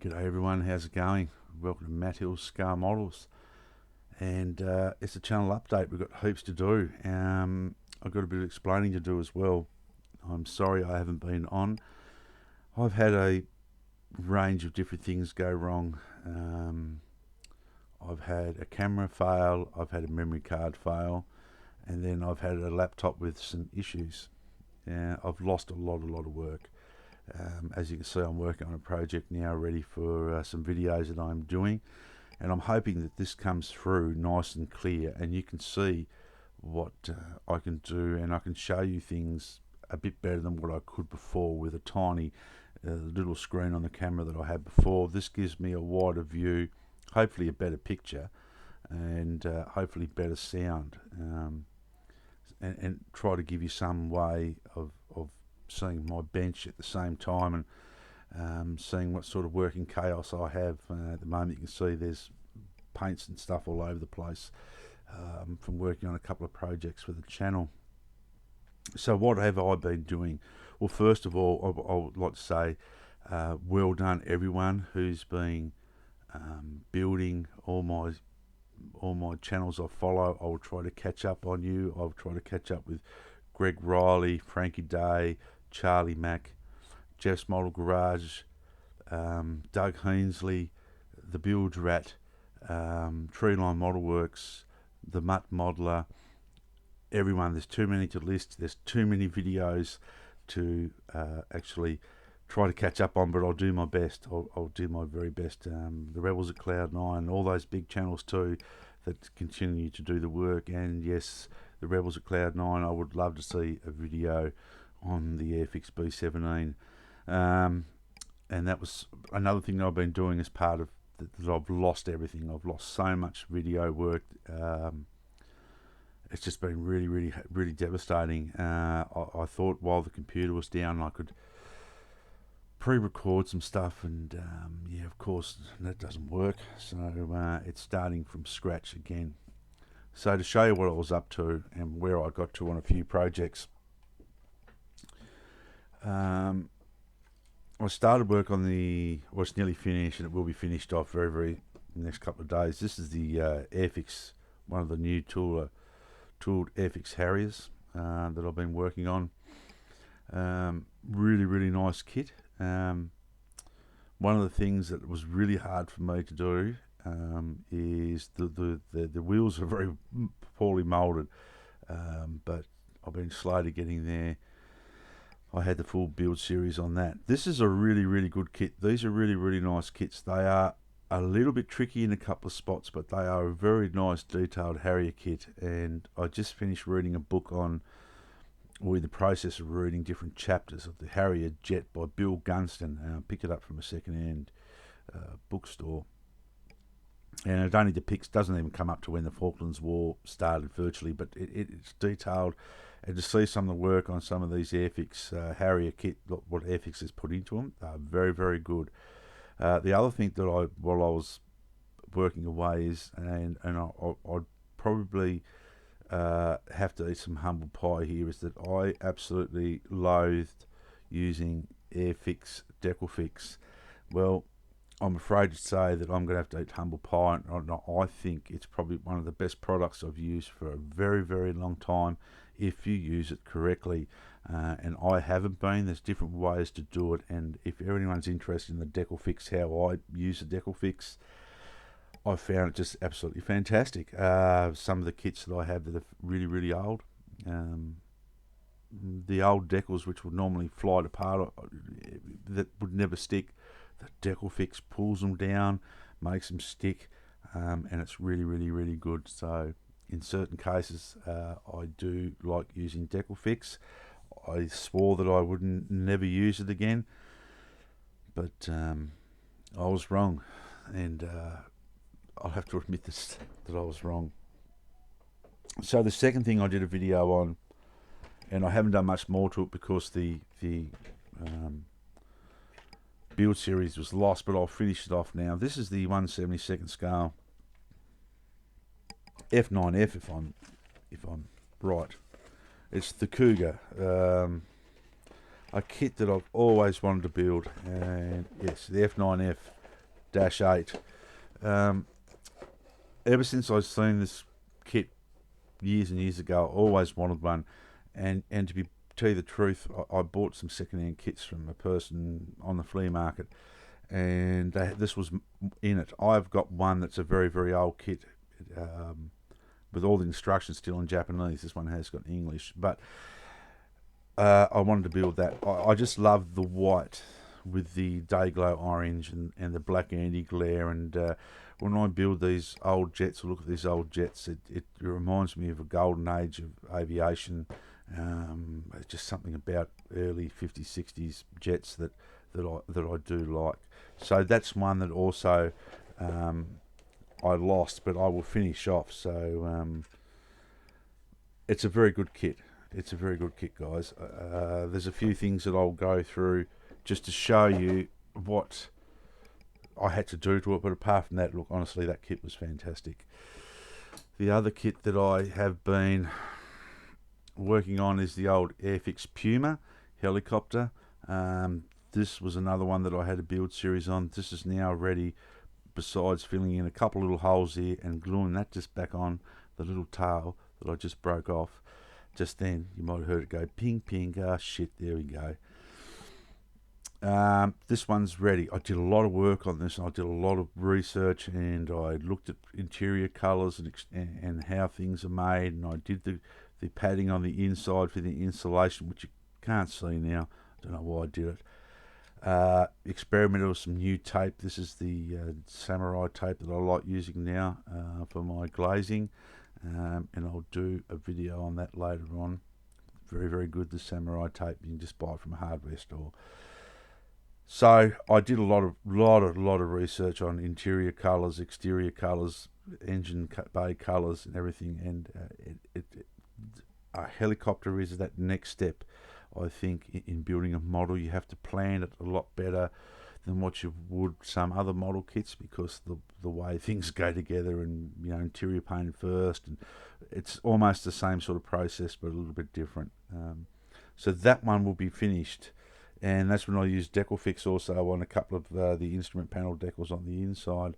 G'day everyone, how's it going? Welcome to Matt Hill's Scar Models, and it's a channel update. We've got heaps to do. I've got a bit of explaining to do as well. I'm sorry I haven't been on. I've had a range of different things go wrong. I've had a camera fail, I've had a memory card fail, and then I've had a laptop with some issues. I've lost a lot of work. As you can see, I'm working on a project now ready for some videos that I'm doing, and I'm hoping that this comes through nice and clear and you can see what I can do, and I can show you things a bit better than what I could before with a tiny little screen on the camera that I had before. This gives me a wider view, hopefully a better picture, and hopefully better sound, and try to give you some way of seeing my bench at the same time, and seeing what sort of working chaos I have. At the moment you can see there's paints and stuff all over the place from working on a couple of projects for the channel. So what have I been doing? Well, first of all, I would like to say well done everyone who's been building all my channels I follow. I will try to catch up on you. I'll try to catch up with Greg Riley, Frankie Day, Charlie Mack, Jeff's Model Garage, Doug Heensley, The Build Rat, Treeline Model Works, The Mutt Modeler, everyone. There's too many to list. There's too many videos to actually try to catch up on, but I'll do my best. I'll do my very best. The Rebels at Cloud9, all those big channels too that continue to do the work, and yes, the Rebels at Cloud9, I would love to see a video on the Airfix B17. And that was another thing that I've been doing as part of that. I've lost everything. I've lost so much video work. It's just been really devastating. I thought while the computer was down I could pre-record some stuff, and yeah, of course that doesn't work, so it's starting from scratch again. So to show you what I was up to and where I got to on a few projects, I started work on well, it's nearly finished, and it will be finished off very next couple of days. This is the Airfix, one of the new tooled Airfix Harriers that I've been working on. Really nice kit. One of the things that was really hard for me to do is the wheels are very poorly moulded, but I've been slow to getting there. I had the full build series on that. This is a really good kit. These are really nice kits. They are a little bit tricky in a couple of spots, but they are a very nice detailed Harrier kit, and I just finished reading a book on, or in the process of reading different chapters of the Harrier Jet by Bill Gunston. Pick it up from a second-hand bookstore, and I don't need the pics. Doesn't even come up to when the Falklands War started virtually, but it's detailed, and to see some of the work on some of these Airfix Harrier kit, what Airfix has put into them, they're very good. The other thing that while I was working away is, and I'd probably have to eat some humble pie here, is that I absolutely loathed using Airfix Decalfix. Well, I'm afraid to say that I'm going to have to eat humble pie. I think it's probably one of the best products I've used for a very long time if you use it correctly, and I haven't been. There's different ways to do it, and if anyone's interested in the Decalfix, how I use the Decalfix, I found it just absolutely fantastic. Some of the kits that I have that are really old, the old decals which would normally fly apart, that would never stick, the Decalfix pulls them down, makes them stick, and it's really good. So in certain cases I do like using Decalfix. I swore that I wouldn't never use it again, but I was wrong, and I'll have to admit this, that I was wrong. So the second thing I did a video on, and I haven't done much more to it because the build series was lost, but I'll finish it off now. This is the 1/72 scale F9F, if I'm right. It's the Cougar, a kit that I've always wanted to build, and yes, the F9F -8. Um, ever since I've seen this kit years and years ago, I always wanted one, and to tell you the truth, I bought some second-hand kits from a person on the flea market, and this was in it. I've got one that's a very, very old kit, with all the instructions still in Japanese. This one has got English, but I wanted to build that. I just love the white with the day glow orange and the black anti-glare, and when I build these old jets, or look at these old jets, it reminds me of a golden age of aviation. It's just something about early 50s, 60s jets that I do like. So that's one that also I lost, but I will finish off. So it's a very good kit. It's a very good kit, guys. There's a few things that I'll go through just to show you what I had to do to it, but apart from that, look, honestly, that kit was fantastic. The other kit that I have been working on is the old Airfix Puma helicopter. This was another one that I had a build series on. This is now ready, besides filling in a couple little holes here and gluing that just back on the little tail that I just broke off just then. You might have heard it go ping ping. Ah, shit, there we go. This one's ready. I did a lot of work on this, and I did a lot of research, and I looked at interior colours and how things are made, and I did the padding on the inside for the insulation, which you can't see now. I don't know why I did it. Experimented with some new tape. This is the samurai tape that I like using now for my glazing, and I'll do a video on that later on. Very, very good, the samurai tape. You can just buy it from a hardware store. So I did a lot of research on interior colours, exterior colours, engine bay colours, and everything. And a helicopter is that next step. I think in building a model, you have to plan it a lot better than what you would some other model kits, because the way things go together, and interior painted first, and it's almost the same sort of process but a little bit different. So that one will be finished. And that's when I used Decalfix also on a couple of the instrument panel decals on the inside.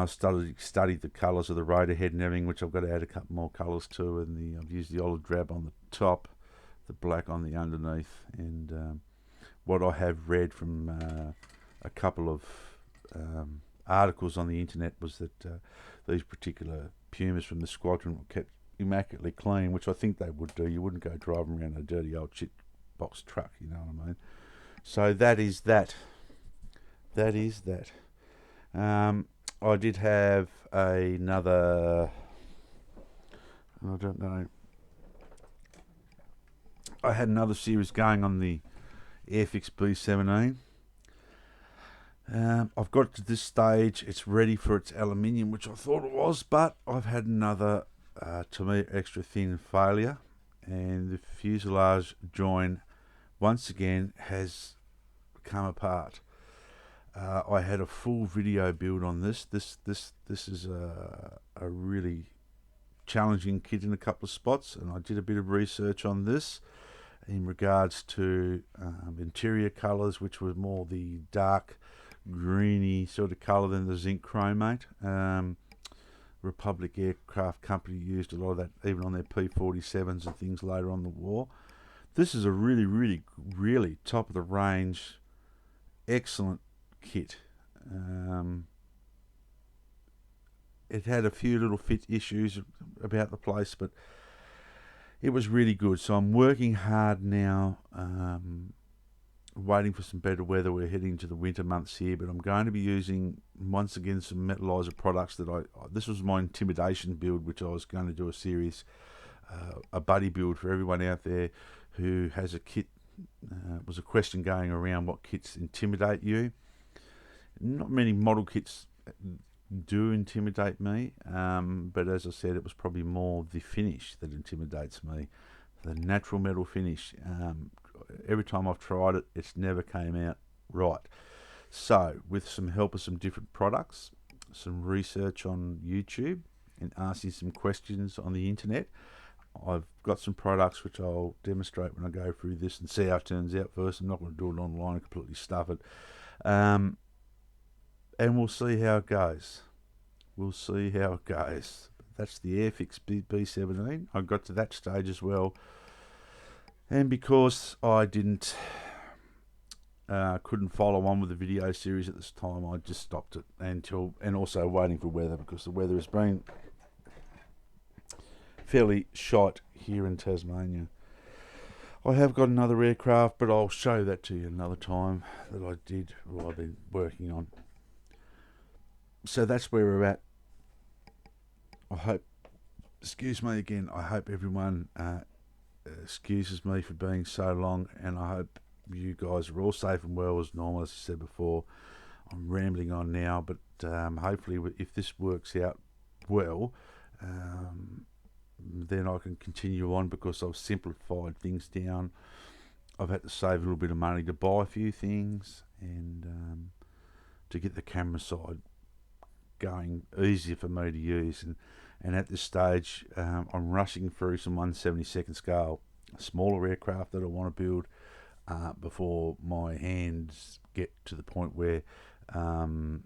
Studied the colours of the rotor head and everything, which I've got to add a couple more colours to. And I've used the olive drab on the top, the black on the underneath. And what I have read from a couple of articles on the internet was that these particular Pumas from the squadron were kept immaculately clean, which I think they would do. You wouldn't go driving around a dirty old shit box truck, you know what I mean? So that is that. That is that. I did have another, I don't know, I had another series going on the Airfix B17. I've got to this stage, it's ready for its aluminium, which I thought it was, but I've had another, to me, extra thin failure, and the fuselage join once again has come apart. I had a full video build on this. This is a really challenging kit in a couple of spots, and I did a bit of research on this in regards to interior colours, which was more the dark greeny sort of colour than the zinc chromate. Republic Aircraft Company used a lot of that even on their P-47s and things later on the war. This is a really, really, really top of the range, excellent kit. It had a few little fit issues about the place, but it was really good. So I'm working hard now, waiting for some better weather. We're heading into the winter months here, but I'm going to be using once again some metallizer products that this was my intimidation build, which I was going to do a series, a buddy build for everyone out there who has a kit. Was a question going around, what kits intimidate you? Not many model kits do intimidate me, but as I said, it was probably more the finish that intimidates me. The natural metal finish. Every time I've tried it, it's never came out right. So with some help of some different products, some research on YouTube, and asking some questions on the internet, I've got some products which I'll demonstrate when I go through this and see how it turns out first. I'm not going to do it online and completely stuff it. and we'll see how it goes. We'll see how it goes. That's the Airfix B17. I got to that stage as well, and because I couldn't follow on with the video series at this time, I just stopped it and also waiting for weather, because the weather has been fairly shite here in Tasmania. I have got another aircraft, but I'll show that to you another time that I've been working on. So that's where we're at. I hope, excuse me again, I hope everyone excuses me for being so long, and I hope you guys are all safe and well as normal. As I said before, I'm rambling on now, but hopefully if this works out well, then I can continue on, because I've simplified things down. I've had to save a little bit of money to buy a few things, and to get the camera side going easier for me to use. And at this stage, I'm rushing through some 1/72nd scale smaller aircraft that I want to build before my hands get to the point where I'm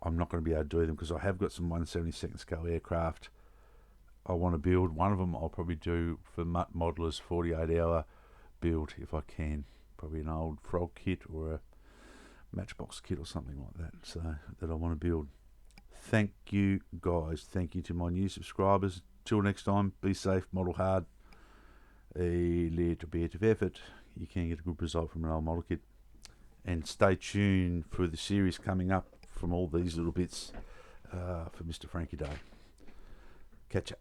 not going to be able to do them, because I have got some 1/72nd scale aircraft I want to build. One of them I'll probably do for Mutt Modeller's 48-hour build if I can. Probably an old Frog kit or a Matchbox kit or something like that, so that I want to build. Thank you guys. Thank you to my new subscribers. Till next time, be safe, model hard. A little bit of effort, you can get a good result from an old model kit. And stay tuned for the series coming up from all these little bits for Mr. Frankie Day. Catch ya.